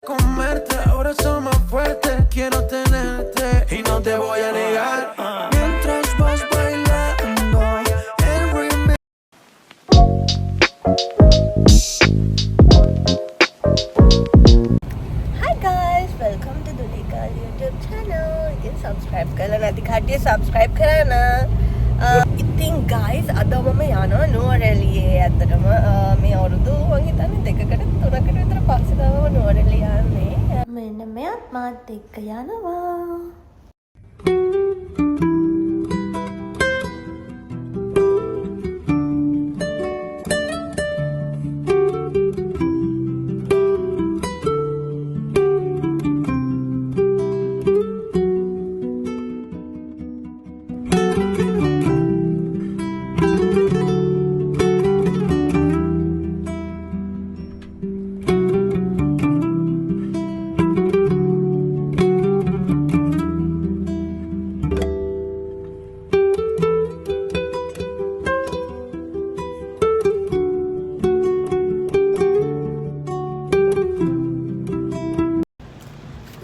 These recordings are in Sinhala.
Comerte, ahora son más fuertes. Quiero tenerte y no te voy a negar. Mientras vas bailando, el remix. Hi guys, welcome to Dulika YouTube channel. ඉතින් subscribe කරලා නැති කට්ටිය subscribe කරන්න. ඉතින් guys අද මම යනවා නුවරඑළියේ. ඇත්තටම මේ අවුරුදු මං හිතන්නේ දෙකකට තුනකට විතර පස්සේ තමයි නුවරඑළිය යන්නේ. මෙන්න මෙයාත් මාත් එක්ක යනවා.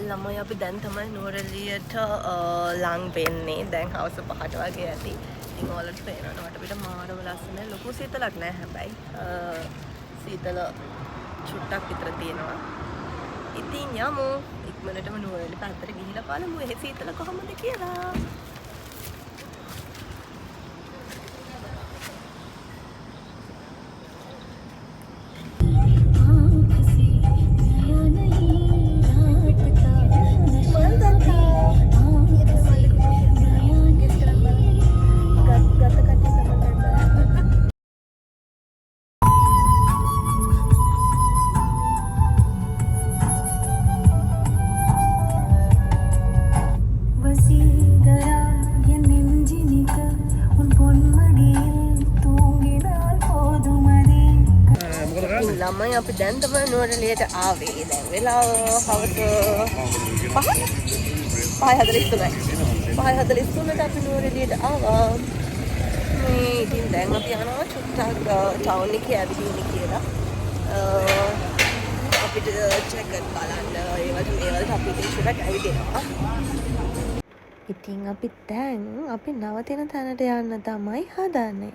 ළමයි අපි දැන් තමයි නුවරඑළියට ලං වෙන්නේ. දැන් හවස 5ට වගේ ඇති. ඉතින් ඔයාලට පේනවා වටපිට මාරම ලස්සන ලොකු සීතලක් නෑ හැබැයි. සීතල චුට්ටක් විතර තියෙනවා. ඉතින් යමු ඉක්මනටම නුවරඑළිය පැත්තට ගිහිල්ලා බලමු එහි සීතල කොහොමද කියලා. ළමයි අපි දැන් තමයි නුවරඑළියට ආවේ. දැන් වෙලාව හවස 5:43යි. 5:43ට අපි නුවරඑළියට ආවා. මේ ඉතින් දැන් අපි යනවා චුට්ටක් ටවුන් එකේ ඇවිදින්න කියලා. අපිට චෙක් බලන්න ඒවලට අපි චුට්ටක් ඇවිදිනවා. ඉතින් අපි දැන් අපි නවතින තැනට යන්න තමයි හදන්නේ.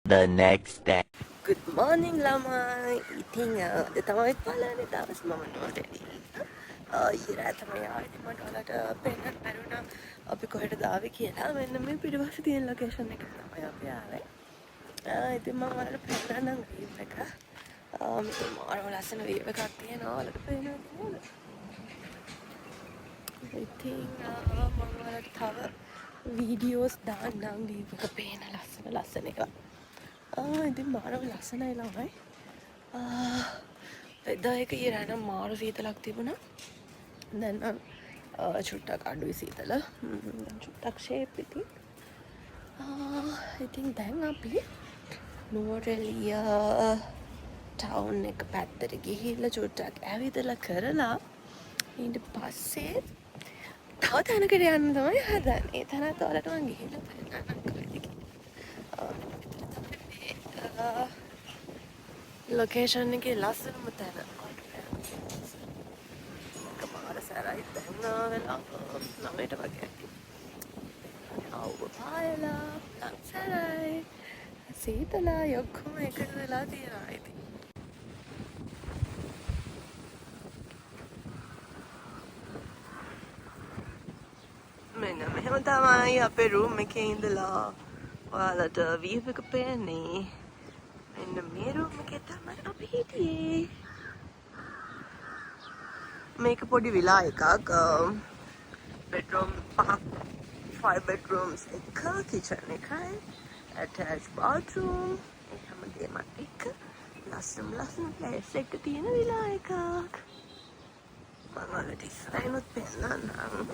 The next day. Good morning ළමයි. ඉතින් අද තමයි පළවෙනි දවස් මම නුවරඑළියේ. ඊරා තමයි ආවේ. මට ඔයාලට පෙන්නන්න බැරුණා අපි කොහෙටද ආවේ කියලා. මෙන්න මේ පිටිපස්සේ තියෙන ලොකේෂන් එකට තමයි අපි ආවේ. ඉතින් මම ඔයාලට පෙන්නන්නම් වීව් එක. මෙතන මාරම ලස්සන වීව් එකක් තියෙනවා. ඔයාලට පේනවද නේද? ඉතින් මම ඔයාලට තව වීඩියෝස් දාන්නම් වීව් එක පේන ලස්සන එක. ඉතින් මාරම ලස්සනයි ළමයි. වෙදර් එක ඊරා නම් මාරු සීතලක් තිබුණා. දැන් නම් චුට්ටක් අඩුයි සීතල. චුට්ටක් ෂේප් ඉතින්. ඉතින් දැන් අපි නුවරඑළිය ටවුන් එක පැත්තට ගිහිල්ලා චුට්ටක් ඇවිදලා කරලා ඊට පස්සේ තව තැනකට යන්න තමයි හදන්නේ. තැනත් ඔයාලට මම ගිහිල්ලා පෙන්නන්නම් කොහෙද කියලා. ලොකේෂන් එකේ ලස්සනම තැන. කමාර සරයි දැන් වෙලා 9ට වගේ ඇති. ආව පායලා ලස්සනයි. සීතලයි ඔක්කොම එකතු වෙලා තියෙනවා ඉතින්. මෙන්න මෙහෙම තමයි අපේ රූම් එකේ ඉඳලා ඔයාලට වීව් එක පේන්නේ. මෙන්න මේ රූම් එකේ තමයි අපි හිටියේ. මේක පොඩි විලා එකක්. බෙඩ්රූම් 5 bedrooms එක, කිචන් එකයි, attached bathroom, ඒ හැමදේම එක ලස්සන ප්ලේස් එක තියෙන විලා එකක්. මම ඔයාලට ඉස්සරහිනුත් පෙන්නන්නම්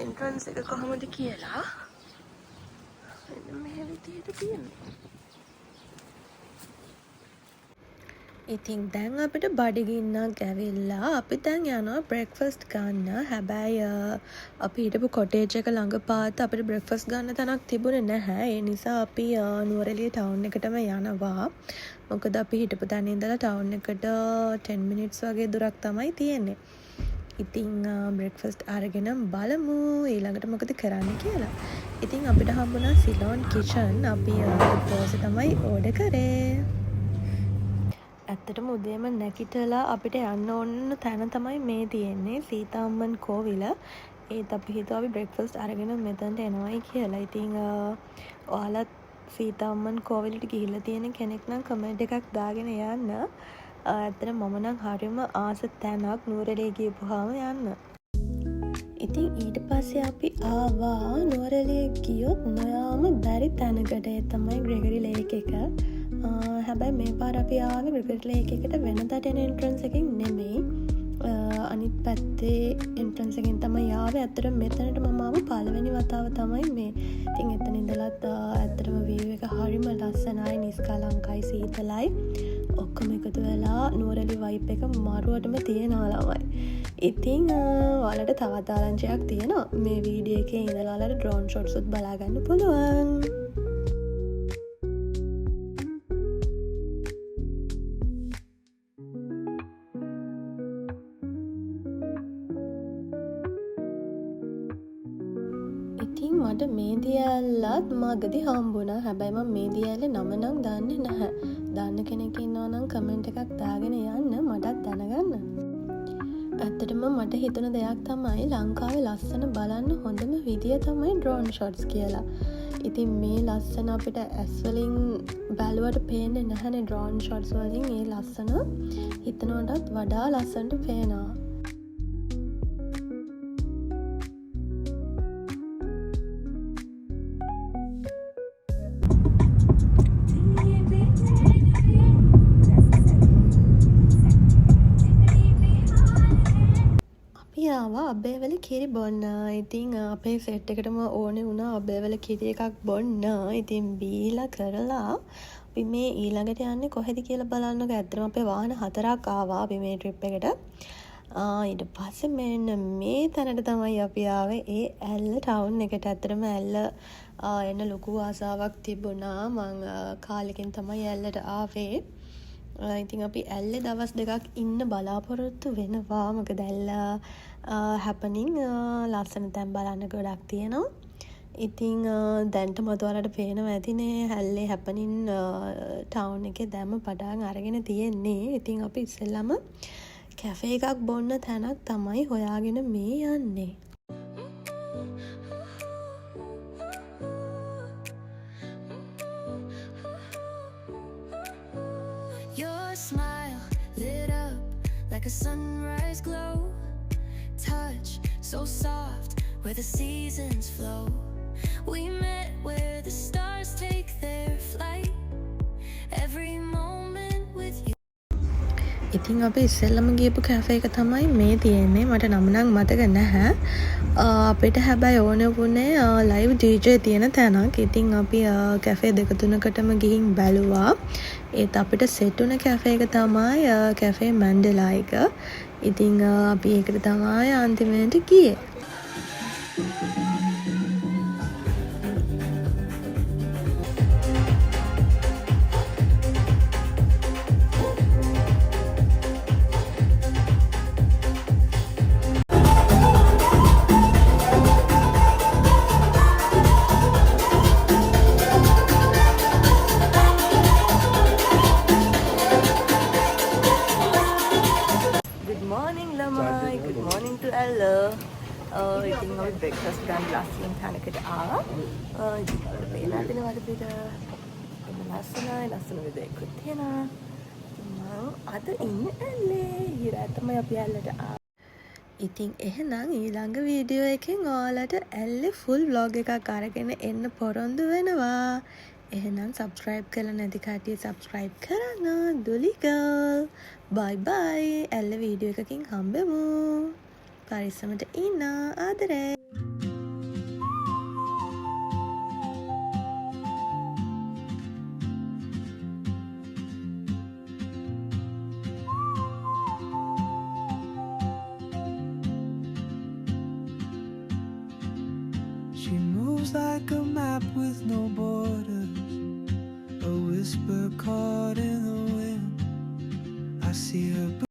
එන්ට්‍රන්ස් එක කොහොමද කියලා. මෙන්න මේ විදිහට තියෙනවා. ඉතින් දැන් අපිට බඩගින්නක් ඇවිල්ලා අපි දැන් යනවා බ්‍රෙක්ෆාස්ට් ගන්න. හැබැයි අපි හිටපු කොටේජ් එක ළඟ පාත අපිට බ්‍රෙක්ෆාස්ට් ගන්න තැනක් තිබුණේ නැහැ. ඒ නිසා අපි නුවරඑළිය ටවුන් එකටම යනවා. මොකද අපි හිටපු තැන ඉඳලා ටවුන් එකට 10 minutes වගේ දුරක් තමයි තියෙන්නේ. ඉතින් බ්‍රෙක්ෆාස්ට් අරගෙන බලමු ඊළඟට මොකද කරන්න කියලා. ඉතින් අපිට හම්බුණා සිලෝන් කිචන්. අපි දෝසෙ තමයි ඕඩර් කරේ. ඇත්තටම උදේම නැගිටලා අපිට යන්න ඕන තැන තමයි මේ තියෙන්නේ සීතාම්මන් කෝවිල. ඒත් අපි හිතුවා අපි බ්‍රෙක්ෆාස්ට් අරගෙන මෙතනට එනවයි කියලා. ඉතින් ඔයාලත් සීතාම්මන් කෝවිලට ගිහිල්ලා තියෙන කෙනෙක් නම් කමෙන්ට් එකක් දාගෙන යන්න. ඇත්තටම මම නම් හරියම ආස තැනක් නුවරඑළිය ගියපුවාම යන්න. ඉතින් ඊට පස්සේ අපි ආවා නුවරඑළිය ගියොත් නොයාම බැරි තැනකට. ඒ තමයි ග්‍රෙගරි ලේක් එක. හැබැයි මේ පාර අපි ආවේ ග්‍රෙගරි ලේක් එකට වෙනදාට එන එන්ට්‍රන්ස් එකකින් නෙමෙයි. අනිත් පැත්තේ එන්ට්‍රන්ස් එකෙන් තමයි ආවේ. ඇත්තටම මෙතනට මම ආව පළවෙනි වතාව තමයි මේ. ඉතින් එතන ඉඳලත් ඇත්තටම view එක හරිම ලස්සනයි, නිස්කලංකයි, සීතලයි. ඔක්කොම එකතු වෙලා නුවරඑළිය vibe එක මාරුවටම තියෙනවා ළමයි. ඉතින් ඔයාලට තවත් ආරංචියක් තියෙනවා. මේ වීඩියෝ එකේ ඉඳලා ඔයාලට drone shots උත් බලා ගන්න පුළුවන්. ඉතින් මට මේ දියැල්ලත් මගදී හම්බුණා. හැබැයි මම මේ දියැල්ලේ නම නම් දන්නේ නැහැ. දන්න කෙනෙක් ඉන්නවා නම් කමෙන්ට් එකක් දාගෙන යන්න මටත් දැනගන්න. ඇත්තටම මට හිතුණ දෙයක් තමයි ලංකාවේ ලස්සන බලන්න හොඳම විදිය තමයි drone shots කියලා. ඉතින් මේ ලස්සන අපිට ඇස් වලින් බැලුවට පේන්නේ නැහැනේ drone shots වලින්. ඒ ලස්සන හිතනවටත් වඩා ලස්සනට පේනවා. අබේවල කිරි බොන්න. ඉතින් අපේ සෙට් එකටම ඕනේ වුණා අබේවල කිරි එකක් බොන්න. ඉතින් බීලා කරලා අපි මේ ඊළඟට යන්නේ කොහෙද කියලා බලන්නකෝ. ඇත්තටම අපේ වාහන 4ක් ආවා අපි මේ ට්‍රිප් එකට. ඊට පස්සේ මෙන්න මේ තැනට තමයි අපි ආවේ. ඒ ඇල්ල ටවුන් එකට. ඇත්තටම ඇල්ල එන්න ලොකු ආසාවක් තිබුණා. මං කාලෙකින් තමයි ඇල්ලට ආවේ. ඉතින් අපි ඇල්ලේ දවස් 2ක් ඉන්න බලාපොරොත්තු වෙනවා. මොකද ඇල්ල හැපනින් ලස්සන තැන් බලන්න ගොඩක් තියෙනවා. ඉතින් දැන්ට මතුවලට පේනවා ඇතිනේ ඇල්ලේ හැපනින් ටවුන් එකේ දැම්ම පටන් අරගෙන තියෙන්නේ. ඉතින් අපි ඉස්සෙල්ලම කැෆේ එකක් බොන්න තැනක් තමයි හොයාගෙන මේ යන්නේ. Your smile lit up like a sunrise glow. Touch so soft where the seasons flow. We met where the stars take their flight. Every moment with you. ඉතින් අපි ඉස්සෙල්ලම ගියපු කැෆේ එක තමයි මේ තියෙන්නේ. මට නම නම් මතක නැහැ. අපිට හැබැයි ඕන වුණේ ලයිව් DJ තියෙන තැනක්. ඉතින් අපි කැෆේ 2-3කටම ගිහින් බැලුවා. ඒත් අපිට සෙට් වුණ කැෆේ එක තමයි කැෆේ මැන්ඩෙලා එක. ඉතින් අපි ඒකට තමයි අන්තිමට ගියේ. ඉතින් අපි බ්‍රෙක්ෆාස්ට් ගන්න ලස්සන තැනකට ආවා. ඉතින් පේනවා දෙනවද පිට. ලස්සන විදිහකට තියෙනවා. මම අද ඉන්නේ ඇල්ලේ. ඊරා තමයි අපි ඇල්ලට ආවා. ඉතින් එහෙනම් ඊළඟ වීඩියෝ එකෙන් ඔයාලට ඇල්ලේ ෆුල් vlog එකක් අරගෙන එන්න පොරොන්දු වෙනවා. එහෙනම් subscribe කරලා නැති කට්ටිය subscribe කරන්න. දුලි girl. bye bye. ඇල්ල වීඩියෝ එකකින් හම්බෙමු. පරිස්සමට ඉන්න. ආදරේ. moves like a map with no borders, a whisper caught in the wind. I see her